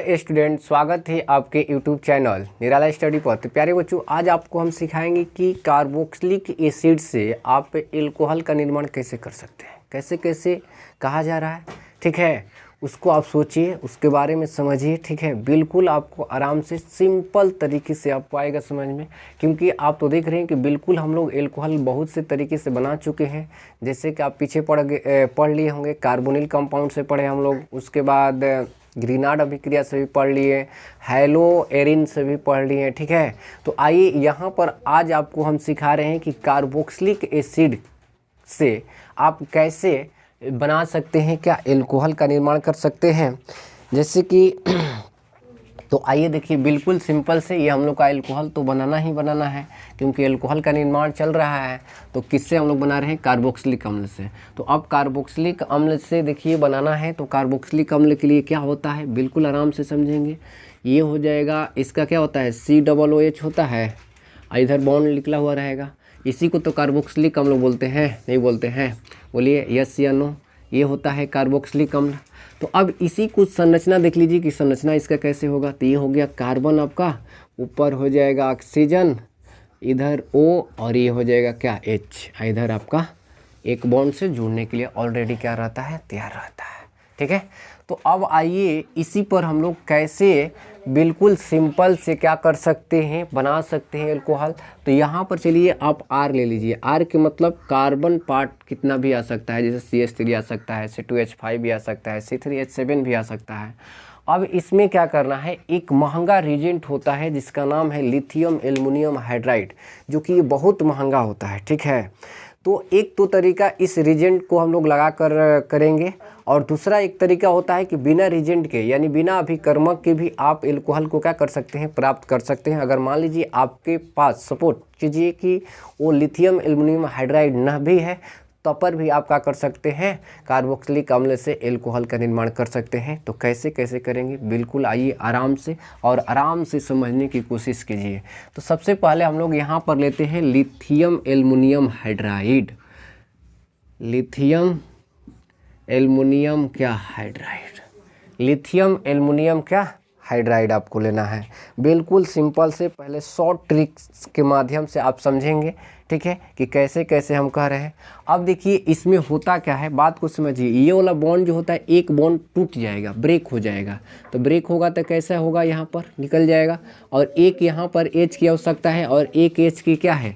Student, स्वागत है आपके यूट्यूब चैनल निराला स्टडी पर। तो प्यारे बच्चों, आज आपको हम सिखाएंगे कि कार्बोक्सिलिक एसिड से आप एल्कोहल का निर्माण कैसे कर सकते हैं, कैसे कैसे कहा जा रहा है। ठीक है, उसको आप सोचिए, उसके बारे में समझिए। ठीक है, बिल्कुल आपको आराम से सिंपल तरीके से आपको आएगा समझ में, क्योंकि आप तो देख रहे हैं कि बिल्कुल हम लोग एल्कोहल बहुत से तरीके से बना चुके हैं। जैसे कि आप पीछे पढ़ लिए होंगे, कार्बोनिल कंपाउंड से पढ़े हम लोग, उसके बाद ग्रीनार्ड अभिक्रिया से भी पढ़ लिए, हेलो एरिन से भी पढ़ लिए। ठीक है, तो आइए यहाँ पर आज आपको हम सिखा रहे हैं कि कार्बोक्सिलिक एसिड से आप कैसे बना सकते हैं, क्या एल्कोहल का निर्माण कर सकते हैं। जैसे कि तो आइए देखिए, बिल्कुल सिंपल से ये हम लोग का एल्कोहल तो बनाना ही बनाना है, क्योंकि एल्कोहल का निर्माण चल रहा है। तो किससे हम लोग बना रहे हैं? कार्बोक्सिलिक अम्ल से। तो अब कार्बोक्सिलिक अम्ल से देखिए बनाना है, तो कार्बोक्सिलिक अम्ल के लिए क्या होता है बिल्कुल आराम से समझेंगे। ये हो जाएगा, इसका क्या होता है, COOH होता है, इधर बॉन्ड निकला हुआ रहेगा। इसी को तो कार्बोक्सिलिक अम्ल बोलते हैं, नहीं बोलते हैं? बोलिए यस या नो। ये होता है कार्बोक्सिलिक अम्ल। तो अब इसी कुछ संरचना देख लीजिए कि संरचना इसका कैसे होगा। तो ये हो गया कार्बन आपका, ऊपर हो जाएगा ऑक्सीजन, इधर O, और ये हो जाएगा क्या, H। इधर आपका एक बॉन्ड से जुड़ने के लिए ऑलरेडी क्या रहता है, तैयार रहता है। ठीक है, तो अब आइए इसी पर हम लोग कैसे बिल्कुल सिंपल से क्या कर सकते हैं, बना सकते हैं एल्कोहल। तो यहाँ पर चलिए आप R ले लीजिए। R के मतलब कार्बन पार्ट कितना भी आ सकता है, जैसे CH3 आ सकता है, C2H5 भी आ सकता है, C3H7 भी आ सकता है। अब इसमें क्या करना है, एक महंगा रिजेंट होता है जिसका नाम है लिथियम एल्युमिनियम हाइड्राइड, जो कि बहुत महंगा होता है। ठीक है, तो एक तो तरीका इस रिजेंट को हम लोग लगा कर करेंगे, और दूसरा एक तरीका होता है कि बिना रिजेंट के, यानी बिना अभिकर्मक के भी आप एल्कोहल को क्या कर सकते हैं, प्राप्त कर सकते हैं। अगर मान लीजिए आपके पास, सपोर्ट कीजिए कि वो लिथियम एल्युमिनियम हाइड्राइड न भी है, तो पर भी आप क्या कर सकते हैं, कार्बोक्सिलिक अम्ल से एल्कोहल का निर्माण कर सकते हैं। तो कैसे कैसे करेंगे, बिल्कुल आइए आराम से और आराम से समझने की कोशिश कीजिए। तो सबसे पहले हम लोग यहाँ पर लेते हैं lithium aluminium hydride. Lithium aluminium क्या, हाइड्राइड। लिथियम एल्युमिनियम क्या, हाइड्राइड आपको लेना है। बिल्कुल सिंपल से पहले शॉर्ट ट्रिक्स के माध्यम से आप समझेंगे। ठीक है, कि कैसे कैसे हम कह रहे हैं। अब देखिए इसमें होता क्या है, बात को समझिए। ये वाला बॉन्ड जो होता है, एक बॉन्ड टूट जाएगा, ब्रेक हो जाएगा। तो ब्रेक होगा तो कैसा होगा, यहाँ पर निकल जाएगा, और एक यहाँ पर H की आवश्यकता है, और एक H की क्या है,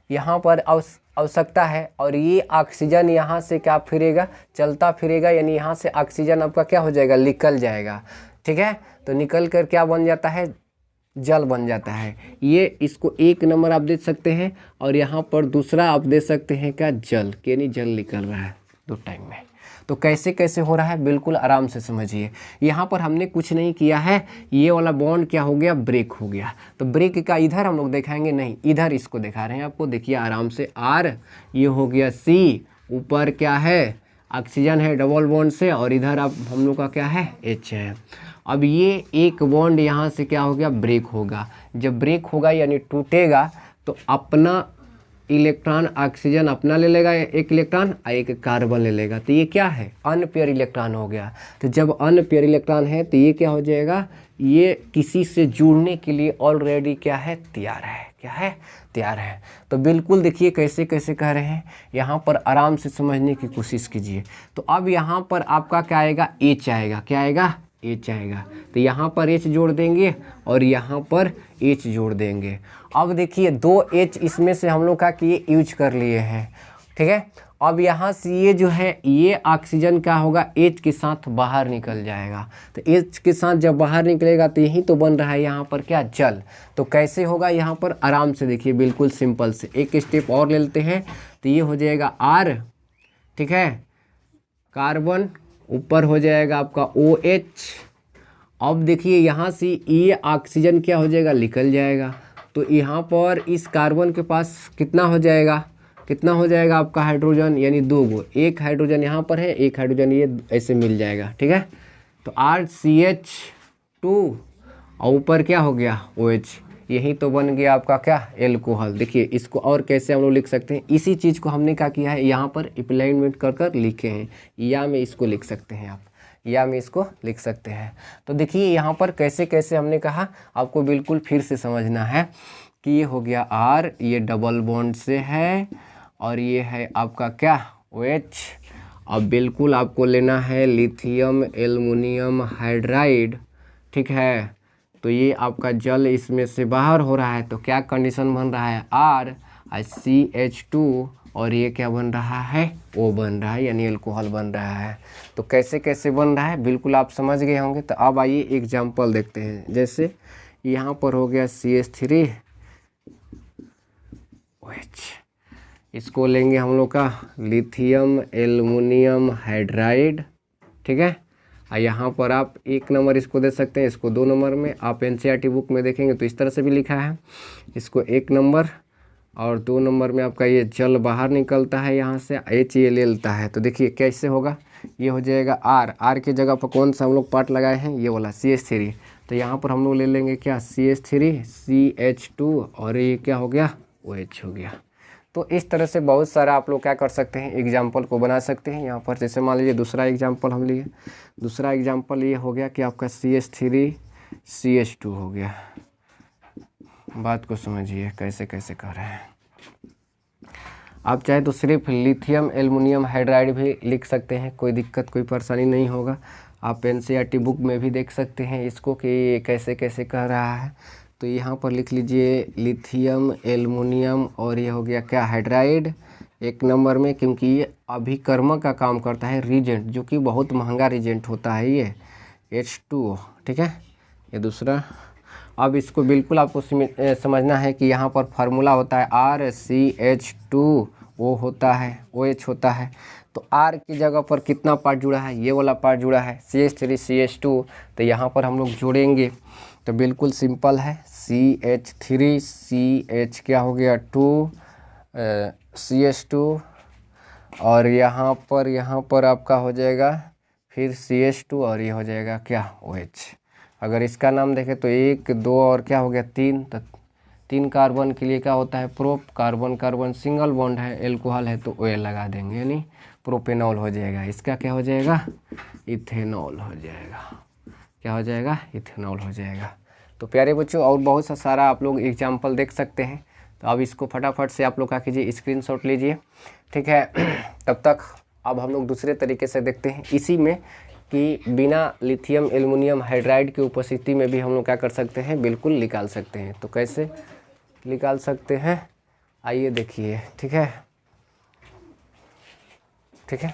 यहाँ पर आवश्यकता है। और ये ऑक्सीजन यहाँ से क्या फिरेगा, चलता फिरेगा, यानी यहाँ से ऑक्सीजन आपका क्या हो जाएगा, निकल जाएगा। ठीक है, तो निकल कर क्या बन जाता है, जल बन जाता है। ये इसको एक नंबर आप दे सकते हैं, और यहाँ पर दूसरा आप दे सकते हैं क्या, जल, यानी जल निकल रहा है दो टाइम में। तो कैसे कैसे हो रहा है, बिल्कुल आराम से समझिए। यहाँ पर हमने कुछ नहीं किया है, ये वाला बॉन्ड क्या हो गया, ब्रेक हो गया। तो ब्रेक का इधर हम लोग दिखाएंगे नहीं, इधर इसको दिखा रहे हैं आपको। देखिए आराम से, R, ये हो गया C, ऊपर क्या है, ऑक्सीजन है डबल बॉन्ड से, और इधर अब हम लोग का क्या है, H है। अब ये एक बॉन्ड यहाँ से क्या हो गया, ब्रेक होगा। जब ब्रेक होगा यानी टूटेगा, तो अपना इलेक्ट्रॉन ऑक्सीजन अपना ले लेगा एक इलेक्ट्रॉन, और एक कार्बन ले लेगा। तो ये क्या है, अनपेयर इलेक्ट्रॉन हो गया। तो जब अनपेयर इलेक्ट्रॉन है तो ये क्या हो जाएगा, ये किसी से जुड़ने के लिए ऑलरेडी क्या है, तैयार है। क्या है, तैयार है। तो बिल्कुल देखिए कैसे कैसे कह रहे हैं, यहाँ पर आराम से समझने की कोशिश कीजिए। तो अब यहाँ पर आपका क्या आएगा, H आएगा। क्या आएगा, H आएगा। तो यहाँ पर H जोड़ देंगे, और यहाँ पर H जोड़ देंगे। अब देखिए 2 H इसमें से हम लोग का कि यूज कर लिए हैं। ठीक है, अब यहाँ से ये जो है, ये ऑक्सीजन क्या होगा, H के साथ बाहर निकल जाएगा। तो H के साथ जब बाहर निकलेगा तो यही तो बन रहा है यहाँ पर क्या, जल। तो कैसे होगा, यहाँ पर आराम से देखिए, बिल्कुल सिंपल से एक स्टेप और ले लेते हैं। तो ये हो जाएगा R, ठीक है, कार्बन, ऊपर हो जाएगा आपका OH। अब देखिए यहाँ से ये ऑक्सीजन क्या हो जाएगा, निकल जाएगा। तो यहाँ पर इस कार्बन के पास कितना हो जाएगा, कितना हो जाएगा आपका हाइड्रोजन, यानी 2 गो, एक हाइड्रोजन यहाँ पर है, एक हाइड्रोजन ये ऐसे मिल जाएगा। ठीक है, तो RCH2, और ऊपर क्या हो गया, OH। यही तो बन गया आपका क्या, एल्कोहल। देखिए इसको और कैसे हम लोग लिख सकते हैं, इसी चीज़ को हमने क्या किया है, यहाँ पर अलाइनमेंट कर कर लिखे हैं, या में इसको लिख सकते हैं आप, या हम इसको लिख सकते हैं। तो देखिए यहाँ पर कैसे कैसे हमने कहा, आपको बिल्कुल फिर से समझना है कि ये हो गया R, ये डबल बॉन्ड से है और ये है आपका क्या OH। अब बिल्कुल आपको लेना है लिथियम एल्युमिनियम हाइड्राइड, ठीक है। तो ये आपका जल इसमें से बाहर हो रहा है, तो क्या कंडीशन बन रहा है R CH2 और ये क्या बन रहा है O बन रहा है, यानी अल्कोहल बन रहा है। तो कैसे कैसे बन रहा है बिल्कुल आप समझ गए होंगे। तो अब आइए एग्जाम्पल देखते हैं। जैसे यहाँ पर हो गया CH3OH, इसको लेंगे हम लोग का लिथियम एल्युमिनियम हाइड्राइड, ठीक है। और यहाँ पर आप 1 नंबर इसको दे सकते हैं, इसको 2 नंबर में। आप NCERT बुक में देखेंगे तो इस तरह से भी लिखा है, इसको 1 नंबर और 2 नंबर में आपका ये जल बाहर निकलता है, यहाँ से H ये ले लेता है। तो देखिए कैसे होगा, ये हो जाएगा R की जगह पर कौन सा हम लोग पार्ट लगाए हैं, ये वाला CH3। तो यहाँ पर हम लोग ले लेंगे क्या CH3 CH2 और ये क्या हो गया OH हो गया। तो इस तरह से बहुत सारा आप लोग क्या कर सकते हैं, एग्जाम्पल को बना सकते हैं। यहाँ पर जैसे मान लीजिए दूसरा एग्जाम्पल हम लिए, दूसरा एग्जाम्पल ये हो गया कि आपका CH3 CH2 हो गया। बात को समझिए कैसे कैसे कर रहे हैं। आप चाहे तो सिर्फ लिथियम एल्युमिनियम हाइड्राइड भी लिख सकते हैं, कोई दिक्कत कोई परेशानी नहीं होगा। आप NCERT बुक में भी देख सकते हैं इसको कि ये कैसे कैसे कह रहा है। तो यहाँ पर लिख लीजिए लिथियम एल्युमिनियम और ये हो गया क्या हाइड्राइड 1 नंबर में, क्योंकि ये अभिकर्मक का काम करता है, रीजेंट, जो कि बहुत महंगा रीजेंट होता है ये H2O, ठीक है। ये दूसरा। अब इसको बिल्कुल आपको समझना है कि यहाँ पर फार्मूला होता है RCH2O होता है, OH होता है। तो R की जगह पर कितना पार्ट जुड़ा है, ये वाला पार्ट जुड़ा है CH3 CH2। तो यहाँ पर हम लोग जोड़ेंगे तो बिल्कुल सिंपल है, CH3 CH क्या हो गया 2 CH2 और यहाँ पर आपका हो जाएगा फिर CH2 और ये हो जाएगा क्या OH। अगर इसका नाम देखें तो 1 2 और क्या हो गया 3। तो 3 कार्बन के लिए क्या होता है prop, carbon carbon single bond है, एल्कोहल है तो OL लगा देंगे, यानी प्रोपेनॉल हो जाएगा। इसका क्या हो जाएगा इथेनॉल हो जाएगा। क्या हो जाएगा इथेनॉल हो जाएगा। तो प्यारे बच्चों और बहुत सा सारा आप लोग एग्जाम्पल देख सकते हैं। तो अब इसको फटाफट से आप लोग क्या कीजिए स्क्रीनशॉट लीजिए, ठीक है। तब तक अब हम लोग दूसरे तरीके से देखते हैं इसी में कि बिना लिथियम एल्युमिनियम हाइड्राइड की उपस्थिति में भी हम लोग क्या कर सकते हैं बिल्कुल निकाल सकते हैं। तो कैसे निकाल सकते हैं आइए देखिए, ठीक है, ठीक है।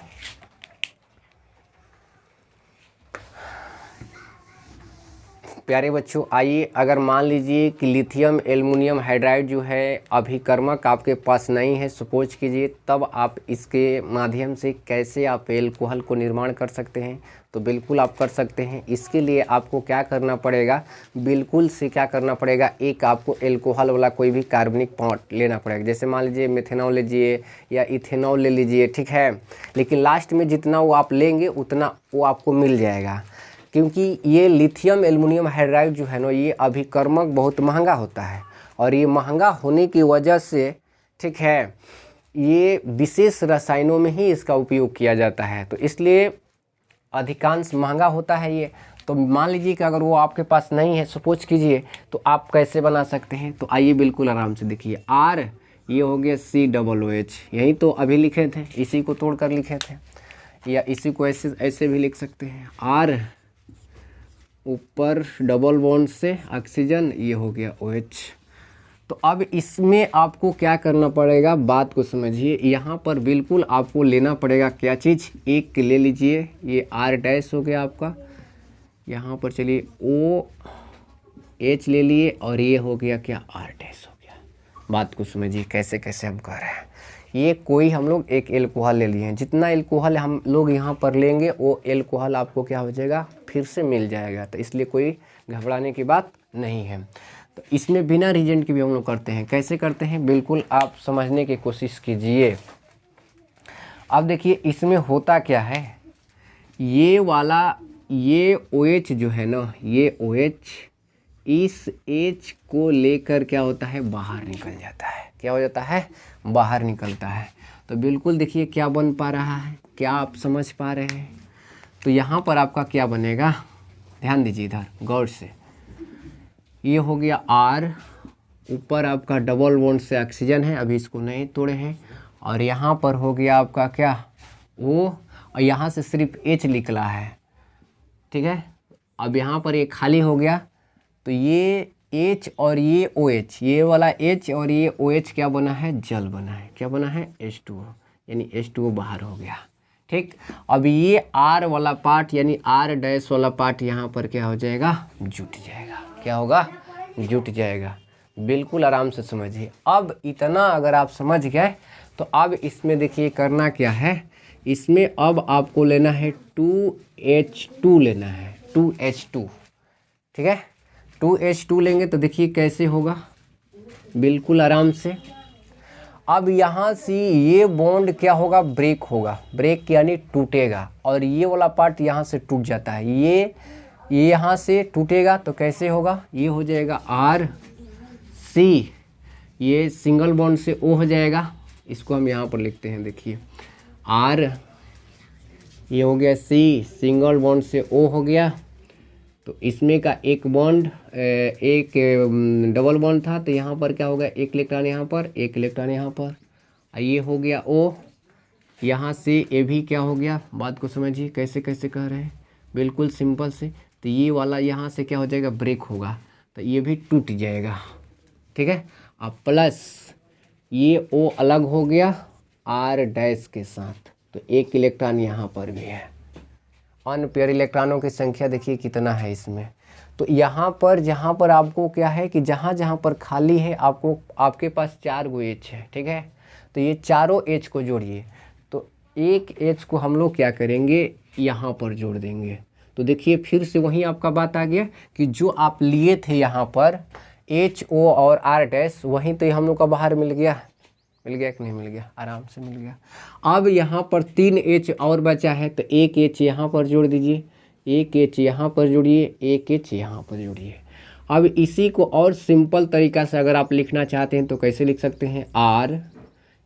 प्यारे बच्चों आइए, अगर मान लीजिए कि लिथियम एल्युमिनियम हाइड्राइड जो है अभिकर्मक आपके पास नहीं है, सपोज कीजिए, तब आप इसके माध्यम से कैसे आप एल्कोहल को निर्माण कर सकते हैं। तो बिल्कुल आप कर सकते हैं। इसके लिए आपको क्या करना पड़ेगा, बिल्कुल से क्या करना पड़ेगा, एक आपको एल्कोहल वाला कोई भी कार्बनिक पार्ट लेना पड़ेगा। जैसे मान लीजिए मेथेनॉल लीजिए या इथेनॉल ले लीजिए, ठीक है। लेकिन लास्ट में जितना वो आप लेंगे उतना वो आपको मिल जाएगा, क्योंकि ये लिथियम एल्युमिनियम हाइड्राइड जो है ना ये अभिकर्मक बहुत महंगा होता है। और ये महंगा होने की वजह से, ठीक है, ये विशेष रसायनों में ही इसका उपयोग किया जाता है, तो इसलिए अधिकांश महंगा होता है ये। तो मान लीजिए कि अगर वो आपके पास नहीं है, सपोज कीजिए, तो आप कैसे बना सकते हैं। तो आइए बिल्कुल आराम से देखिए, R ये हो गया COOH, यही तो अभी लिखे थे, इसी को तोड़ कर लिखे थे, या इसी को ऐसे ऐसे भी लिख सकते हैं। R ऊपर डबल बॉन्ड से ऑक्सीजन, ये हो गया OH। तो अब इसमें आपको क्या करना पड़ेगा, बात को समझिए। यहाँ पर बिल्कुल आपको लेना पड़ेगा क्या चीज़, एक ले लीजिए, ये R' हो गया आपका, यहाँ पर चलिए OH ले लिए और ये हो गया क्या R' हो गया। बात को समझिए कैसे कैसे हम कर रहे हैं। ये कोई हम लोग एक एल्कोहल ले लिए हैं, जितना एल्कोहल हम लोग यहाँ पर लेंगे वो एल्कोहल आपको क्या हो जाएगा फिर से मिल जाएगा। तो इसलिए कोई घबराने की बात नहीं है। तो इसमें बिना रीजेंट के भी हम लोग करते हैं। कैसे करते हैं बिल्कुल आप समझने की कोशिश कीजिए। अब देखिए इसमें होता क्या है, ये वाला ये OH जो है ना, ये OH इस H को लेकर क्या होता है बाहर निकल जाता है। क्या हो जाता है बाहर निकलता है। तो बिल्कुल देखिए क्या बन पा रहा है, क्या आप समझ पा रहे हैं। तो यहाँ पर आपका क्या बनेगा, ध्यान दीजिए इधर गौर से, ये हो गया R, ऊपर आपका डबल बॉन्ड से ऑक्सीजन है, अभी इसको नहीं तोड़े हैं, और यहाँ पर हो गया आपका क्या O, और यहाँ से सिर्फ H निकला है, ठीक है। अब यहाँ पर ये खाली हो गया, तो ये H और ये OH, ये वाला H और ये OH क्या बना है, जल बना है, क्या बना है, H2O, यानी H2O बाहर हो गया, ठीक। अब ये R वाला पार्ट यानी R डैश वाला पार्ट यहाँ पर क्या हो जाएगा, जुट जाएगा, क्या होगा, जुट जाएगा। बिल्कुल आराम से समझिए। अब इतना अगर आप समझ गए तो अब इसमें देखिए करना क्या है, इसमें अब आपको लेना है 2H2 लेना है, 2H2, ठीक है। 2H2 लेंगे तो देखिए कैसे होगा, बिल्कुल आराम से। अब यहाँ से ये बॉन्ड क्या होगा, ब्रेक होगा, ब्रेक यानी टूटेगा, और ये वाला पार्ट यहाँ से टूट जाता है, ये यहाँ से टूटेगा तो कैसे होगा, ये हो जाएगा RC, ये सिंगल बॉन्ड से O हो जाएगा, इसको हम यहाँ पर लिखते हैं, देखिए R, ये हो गया C, सिंगल बॉन्ड से O हो गया, तो इसमें का एक बॉन्ड, एक डबल बॉन्ड था, तो यहाँ पर क्या होगा, एक इलेक्ट्रॉन यहाँ पर, एक इलेक्ट्रॉन यहाँ पर, ये हो गया O, यहाँ से ये भी क्या हो गया, बात को समझिए कैसे कैसे कह रहे हैं, बिल्कुल सिंपल से। तो ये वाला यहाँ से क्या हो जाएगा, ब्रेक होगा, तो ये भी टूट जाएगा, ठीक है। अब प्लस ये O अलग हो गया R डैश के साथ, तो एक इलेक्ट्रॉन यहाँ पर भी है, अनपेयर इलेक्ट्रॉनों की संख्या देखिए कितना है इसमें। तो यहाँ पर जहाँ पर आपको क्या है कि जहाँ जहाँ पर खाली है आपको, आपके पास 4 गो H है, ठीक है। तो ये चारों H को जोड़िए, तो एक H को हम लोग क्या करेंगे, यहाँ पर जोड़ देंगे। तो देखिए फिर से वहीं आपका बात आ गया कि जो आप लिए थे यहाँ पर HO और R डैश, वहीं तो हम लोग का बाहर मिल गया कि नहीं मिल गया, आराम से मिल गया। अब यहाँ पर 3 H और बचा है, तो एक H यहाँ पर जोड़ दीजिए, एक H यहाँ पर जोड़िए, एक H यहाँ पर जोड़िए। अब इसी को और सिंपल तरीका से अगर आप लिखना चाहते हैं तो कैसे लिख सकते हैं, R,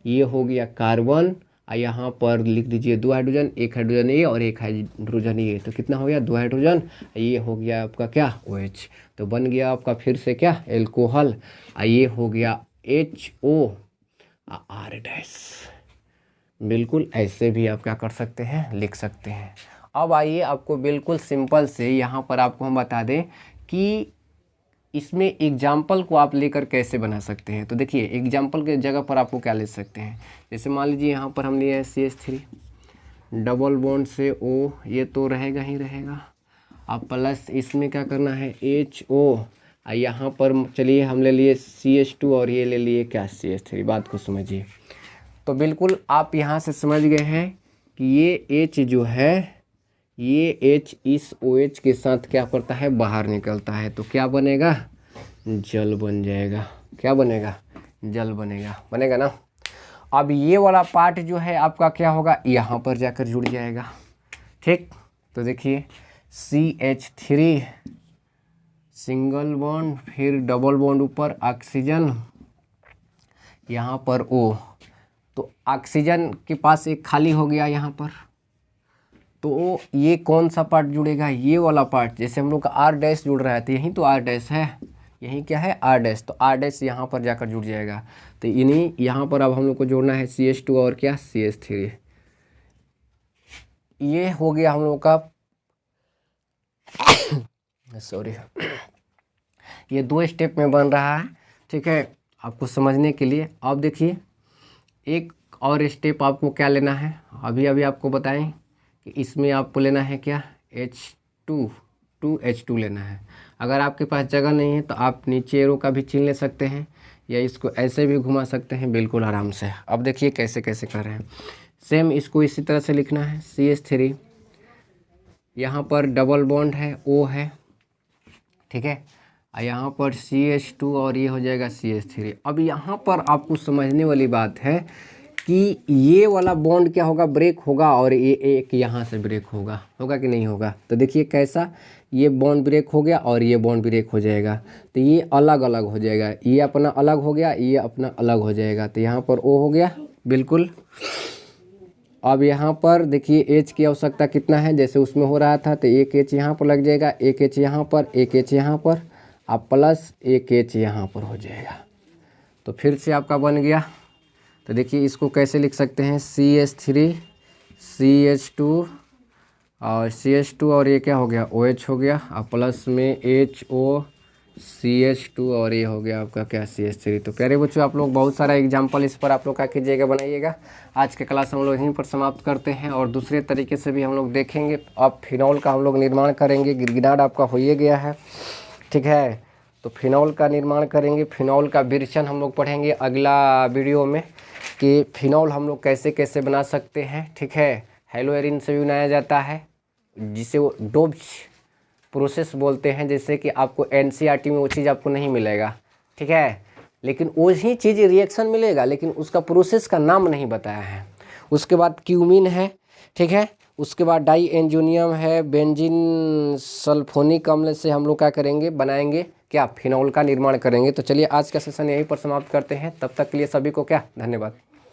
ये हो गया कार्बन, और यहाँ पर लिख दीजिए 2 हाइड्रोजन, एक हाइड्रोजन ये और एक हाइड्रोजन ये, तो कितना हो गया, 2 हाइड्रोजन, ये हो गया आपका क्या, OH, तो बन गया आपका फिर से क्या, एल्कोहल, ये हो गया HO R डैश। बिल्कुल ऐसे भी आप क्या कर सकते हैं, लिख सकते हैं। अब आइए आपको बिल्कुल सिंपल से यहाँ पर आपको हम बता दें कि इसमें एग्जाम्पल को आप लेकर कैसे बना सकते हैं। तो देखिए एग्जाम्पल के जगह पर आपको क्या ले सकते हैं, जैसे मान लीजिए यहाँ पर हम लिए हैं CH3, डबल बॉन्ड से O, ये तो रहेगा ही रहेगा, अब प्लस इसमें क्या करना है, HO, यहाँ पर चलिए हम ले लिए CH2 और ये ले लिए क्या, CH3, बात को समझिए। तो बिल्कुल आप यहाँ से समझ गए हैं कि ये H जो है, ये H इस OH के साथ क्या करता है, बाहर निकलता है, तो क्या बनेगा, जल बन जाएगा, क्या बनेगा, जल बनेगा, बनेगा ना। अब ये वाला पार्ट जो है आपका क्या होगा, यहाँ पर जाकर जुड़ जाएगा, ठीक। तो देखिए CH3 सिंगल बॉन्ड, फिर डबल बॉन्ड ऊपर ऑक्सीजन, यहाँ पर O, तो ऑक्सीजन के पास एक खाली हो गया यहाँ पर, तो ये कौन सा पार्ट जुड़ेगा, ये वाला पार्ट, जैसे हम लोग का R डैश जुड़ रहा है, तो यहीं तो R डैश है, यहीं क्या है, R डैश, तो R डैश यहाँ पर जाकर जुड़ जाएगा। तो इन्हीं यहाँ पर अब हम लोग को जोड़ना है CH2 और क्या, CH3, ये हो गया हम लोग का सॉरी, ये 2 स्टेप में बन रहा है, ठीक है, आपको समझने के लिए। अब देखिए एक और स्टेप आपको क्या लेना है, अभी अभी आपको बताएं कि इसमें आपको लेना है क्या, H2 लेना है। अगर आपके पास जगह नहीं है तो आप नीचे एरो का भी चिन्ह ले सकते हैं, या इसको ऐसे भी घुमा सकते हैं, बिल्कुल आराम से। अब देखिए कैसे कैसे कर रहे हैं, सेम इसको इसी तरह से लिखना है, CH3, यहाँ पर डबल बॉन्ड है, O है, ठीक है, यहाँ पर CH2 और ये हो जाएगा CH3। अब यहाँ पर आपको समझने वाली बात है कि ये वाला बॉन्ड क्या होगा, ब्रेक होगा, और ये एक यहाँ से ब्रेक होगा, होगा कि नहीं होगा। तो देखिए कैसा, ये बॉन्ड ब्रेक हो गया और ये बॉन्ड ब्रेक हो जाएगा, तो ये अलग अलग हो जाएगा, ये अपना अलग हो गया, ये अपना अलग हो जाएगा, तो यहाँ पर O हो गया बिल्कुल, अब यहाँ पर देखिए एच की आवश्यकता कितना है, जैसे उसमें हो रहा था, तो एक एच यहाँ पर लग जाएगा, एक एच यहाँ पर, एक एच यहाँ पर, अब प्लस एक एच यहाँ पर हो जाएगा। तो फिर से आपका बन गया। तो देखिए इसको कैसे लिख सकते हैं, CH3 CH2 और CH2 और ये क्या हो गया, OH हो गया, और प्लस में HO CH2 और ये हो गया आपका क्या, CH3। तो प्यारे बच्चों आप लोग बहुत सारा एग्जाम्पल इस पर आप लोग क्या कीजिएगा, बनाइएगा। आज के क्लास हम लोग यहीं पर समाप्त करते हैं और दूसरे तरीके से भी हम लोग देखेंगे। अब फिनॉल का हम लोग निर्माण करेंगे। गिरगिनाट आपका हो ही गया है, ठीक है। तो फिनॉल का निर्माण करेंगे, फिनॉल का विरेचन हम लोग पढ़ेंगे अगला वीडियो में कि फिनॉल हम लोग कैसे कैसे बना सकते हैं, ठीक है। हेलोएरिन से भी बनाया जाता है, जिसे वो डोब्स प्रोसेस बोलते हैं, जैसे कि आपको NCERT में वो चीज़ आपको नहीं मिलेगा, ठीक है। लेकिन वही चीज़ रिएक्शन मिलेगा, लेकिन उसका प्रोसेस का नाम नहीं बताया है। उसके बाद क्यूमीन है, ठीक है। उसके बाद डाई एंजोनियम है, बेंजीन सल्फोनिक अम्ल से हम लोग क्या करेंगे, बनाएंगे क्या, फिनॉल का निर्माण करेंगे। तो चलिए आज का सेशन यहीं पर समाप्त करते हैं। तब तक के लिए सभी को क्या, धन्यवाद।